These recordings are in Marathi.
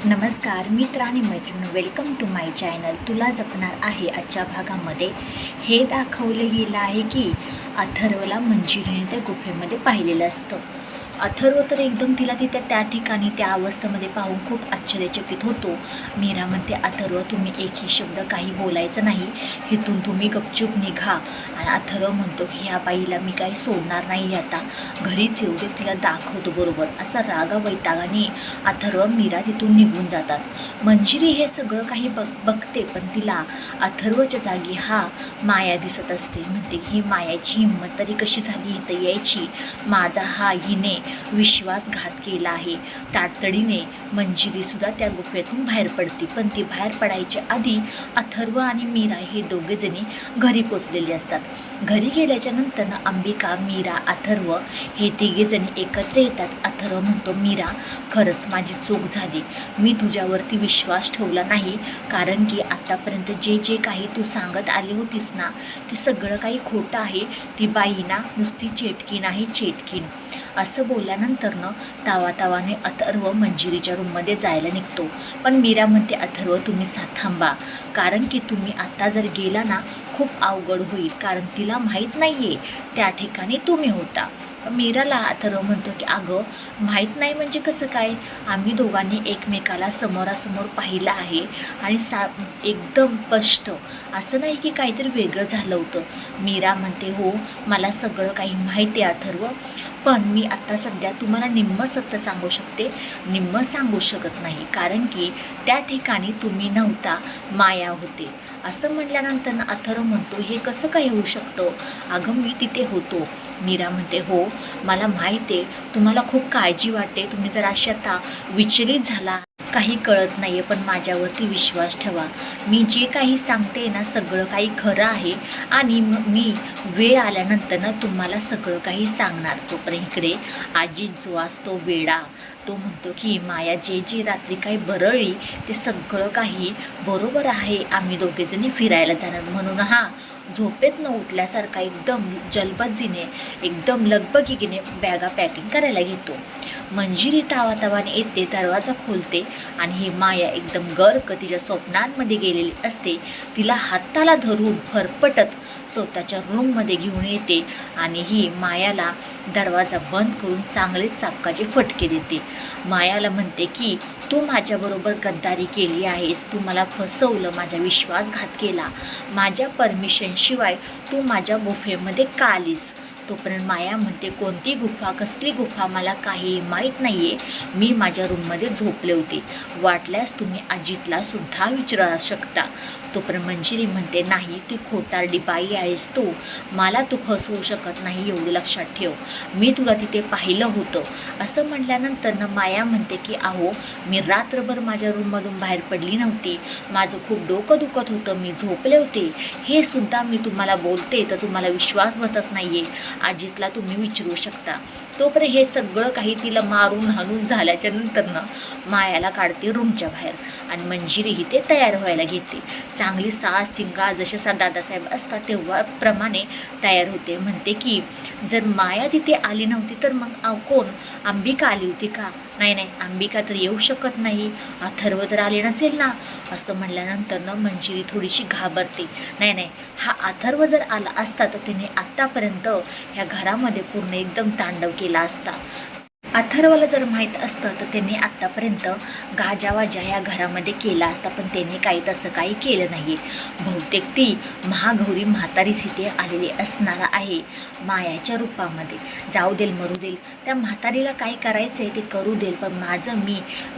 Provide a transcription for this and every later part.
नमस्कार मित्र आणि मैत्रिणी, वेलकम टू माय चॅनल. तुला जपणार आहे. आजच्या भागामध्ये हे दाखवलं गेलं आहे की अथर्वला मंजिरीने त्या गुफेमध्ये पाहिलेलं असतं. अथर्व तर एकदम तिला तिथे त्या ठिकाणी त्या अवस्थेमध्ये पाहून खूप आश्चर्यचकित होतो. मीरा म्हणते, अथर्व तुम्ही एकही शब्द काही बोलायचं नाही, इथून तुम्ही गपचूप निघा. आणि अथर्व म्हणतो की ह्या बाईला मी काही सोडणार नाही, आता घरीच येऊ दे, तिला दाखवतो बरोबर. असा रागा वैतागाने अथर्व मीरा तिथून निघून जातात. मंजिरी हे सगळं काही बघते, पण तिला अथर्वच्या जागी हा माया दिसत असते. म्हणते की ही मायाची हिंमत तरी कशी झाली इथं यायची, माझा हा हिने विश्वासघात केला आहे. तातडीने मंजिरीसुद्धा त्या गुफेतून बाहेर पडते, पण ती बाहेर पडायच्या आधी अथर्व आणि मीरा हे दोघेजणी घरी पोचलेले असतात. घरी गेल्याच्या नंतर अंबिका, मीरा, अथर्व हे तिघेजणी एकत्र येतात. अथर्व म्हणतो, मीरा खरंच माझी चूक झाली, मी तुझ्यावरती विश्वास ठेवला नाही, कारण की आत्तापर्यंत जे जे काही तू सांगत आली होतीस ना, ते सगळं काही खोटं आहे. ती बाई ना नुसती चेटकीन आहे, चेटकीन. असं बोलल्यानंतरनं तावातावाने अथर्व मंजिरीच्या रूममध्ये जायला निघतो. पण मीरा म्हणते, अथर्व तुम्ही थांबा, कारण की तुम्ही आत्ता जर गेला ना खूप अवघड होईल, कारण तिला माहीत नाही आहे त्या ठिकाणी तुम्ही होता. मीराला अथर्व म्हणतो की अगं माहीत नाही म्हणजे कसं काय, आम्ही दोघांनी एकमेकाला समोरासमोर पाहिलं आहे आणि एकदम स्पष्ट, असं नाही की काहीतरी वेगळं झालं होतं. मीरा म्हणते, हो मला सगळं काही माहिती आहे अथर्व, पण मी आत्ता सध्या तुम्हाला निम्म सत्य सांगू शकते, निम्म सांगू शकत नाही, कारण की त्या ठिकाणी तुम्ही नव्हता, माया होते. असं म्हटल्यानंतर अथर्व म्हणतो, हे कसं काय होऊ शकतं, अगं मी तिथे होतो. मीरा म्हणते, हो मला माहीत आहे, तुम्हाला खूप काळजी वाटते, तुम्ही जर अशी आता विचलित झाला, काही कळत नाही आहे, पण माझ्यावरती विश्वास ठेवा, मी जे काही सांगते ना सगळं काही खरं आहे आणि मी वेळ आल्यानंतर ना तुम्हाला सगळं काही सांगणार. तोपर्यंत इकडे अजित जो असतो वेडा, तो म्हणतो की माया जे जे रात्री काही बरळली ते सगळं काही बरोबर आहे, आम्ही दोघेजणी फिरायला जाणार, म्हणून हा झोपेत न उठल्यासारखा एकदम जलबजीने एकदम लगबगीने बॅगा पॅकिंग करायला घेतो. मंजिरी तावातावाने येते, दरवाजा खोलते आणि ही माया एकदम गर्क तिच्या स्वप्नांमध्ये गेलेली असते. तिला हाताला धरून फरफटत स्वतःच्या रूममध्ये घेऊन येते आणि ही मायाला दरवाजा बंद करून चांगलेच चापकाचे फटके देते. मायाला म्हणते की तू माझ्याबरोबर गद्दारी केली आहेस, तू मला फसवलं, माझा विश्वासघात केला, माझ्या परमिशनशिवाय तू माझ्या गुफेमध्ये का आलीस. तोपर्यंत माया म्हणते, कोणती गुफा, कसली गुफा मला काही माहीत नाही आहे, मी माझ्या रूममध्ये झोपले होते, वाटल्यास तुम्ही अजितला सुद्धा विचारू शकता. तोपर्यंत मंजिरी म्हणते, नाही ती खोटारडी बाई आहेस तू, मला तू फसवू शकत नाही, एवढं लक्षात ठेव, मी तुला तिथे पाहिलं होतं. असं म्हटल्यानंतर माया म्हणते की अहो मी रात्रभर माझ्या रूममधून बाहेर पडली नव्हती, माझं खूप डोकं दुखत होतं, मी झोपले होते, हे सुद्धा मी तुम्हाला बोलते तर तुम्हाला विश्वास बसत नाही आहे, अजितला तुम्ही विचारू शकता. तोपर्यंत हे सगळं काही तिला मारून हाणून झाल्याच्या नंतरनं मायाला काढते रूमच्या बाहेर आणि मंजिरीही ते तयार व्हायला घेते. चांगली सास सिंगा जसे दादासाहेब असतात तेव्हाप्रमाणे तयार होते. म्हणते की जर माया तिथे आली नव्हती तर मग कोण, अंबिका आली होती का, नाही नाही अंबिका तर येऊ शकत नाही, अथर्व तर आले नसेल ना. असं म्हणल्यानंतर मंजिरी थोडीशी घाबरते, नाही नाही हा अथर्व जर आला असता तर तिने आत्तापर्यंत ह्या घरामध्ये पूर्ण एकदम तांडव केला असता. अथर्वला जर माहीत असतं तर त्यांनी आत्तापर्यंत गाजावाजा ह्या घरामध्ये केला असता, पण त्याने काही तसं काही केलं नाही. बहुतेक ती महागौरी म्हातारीच इथे आलेली असणार आहे मायाच्या रूपामध्ये. जाऊ देल, मरू देल, त्या म्हातारीला काय करायचं आहे ते करू देल, पण माझं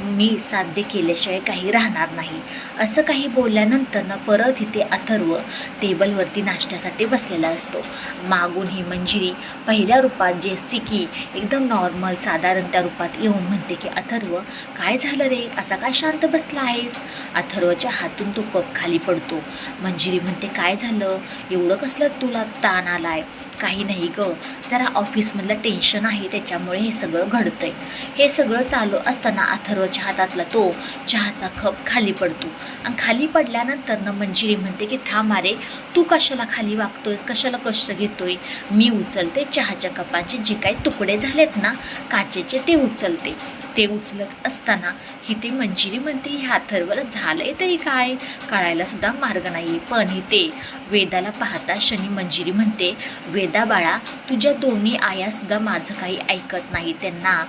मी साध्य केल्याशिवाय काही राहणार नाही. असं काही बोलल्यानंतर परत इथे अथर्व टेबलवरती नाश्त्यासाठी बसलेला असतो. मागून ही मंजिरी पहिल्या रूपात जेसी की एकदम नॉर्मल साधारण त्या रूपात येऊन म्हणते की अथर्व काय झालं रे, असा काय शांत बसला आहेस. अथर्वच्या हातून तो कप खाली पडतो. मंजिरी म्हणते, काय झालं, एवढं कसलं तुला ताण आलाय. काही नाही गं, जरा ऑफिसमधलं टेन्शन आहे त्याच्यामुळे हे सगळं घडतंय. हे सगळं चालू असताना अथर्वच्या हातातला तो चहाचा कप खाली पडतो आणि खाली पडल्यानंतर मंजिरी म्हणते की थांब रे, तू कशाला खाली वागतोयस, कशाला कष्ट घेतोय, मी उचलते चहाच्या कपाचे जे काही तुकडे झालेत ना काचेचे ते उचलते. ते उचलत असताना इथे मंजिरी म्हणते ह्या अथर्वला झालंय तरी काय, कळायला सुद्धा मार्ग नाही. पण इथे वेदाला पाहता शनी मंजिरी म्हणते, वेदा बाळा, तुझ्या दोन्ही आयासुद्धा माझं काही ऐकत नाही. त्यांना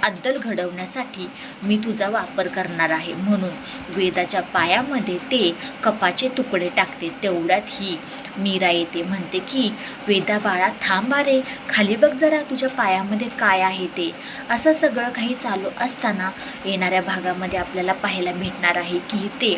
अद्दल घडवण्यासाठी मी तुझा वापर करणार आहे. म्हणून वेदाच्या पायामध्ये ते कपाचे तुकडे टाकते. तेवढ्यात ही मीरा येते, म्हणते की वेदा बाळा थांबा रे, खाली बघ जरा तुझ्या पायामध्ये काय आहे ते. असं सगळं काही चालू असताना येणाऱ्या भागामध्ये आपल्याला पाहायला भेटणार आहे की ते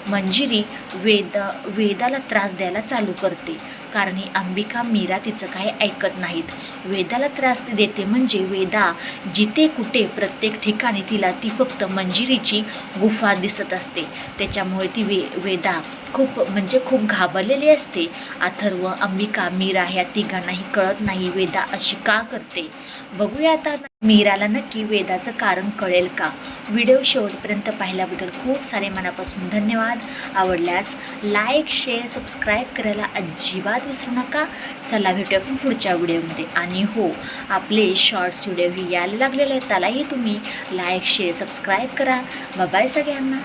मंजिरी वेदाला त्रास द्यायला चालू करते. कारण ही अंबिका मीरा तिचं काही ऐकत नाहीत. वेदाला त्रास देते म्हणजे वेदा जिथे कुठे प्रत्येक ठिकाणी ती फक्त मंजिरीची गुफा दिसत असते. त्याच्यामुळे ती वेदा खूप घाबरलेली असते. अथर्व, अंबिका, मीरा ह्या तिघांनाही कळत नाही वेदा अशी का करते. बघूया आता मीराला नक्की वेदाचं कारण कळेल का. व्हिडिओ शेवटपर्यंत पाहिल्याबद्दल खूप सारे मनापासून धन्यवाद. आवडल्यास लाईक, शेअर, सबस्क्राईब करायला अजिबात विसरू नका. चला भेटूया पण पुढच्या व्हिडिओमध्ये. आणि हो, आपले शॉर्ट्स व्हिडिओही यायला लागलेले आहेत, त्यालाही तुम्ही लाईक, शेअर, सबस्क्राईब करा. बाय सगळ्यांना.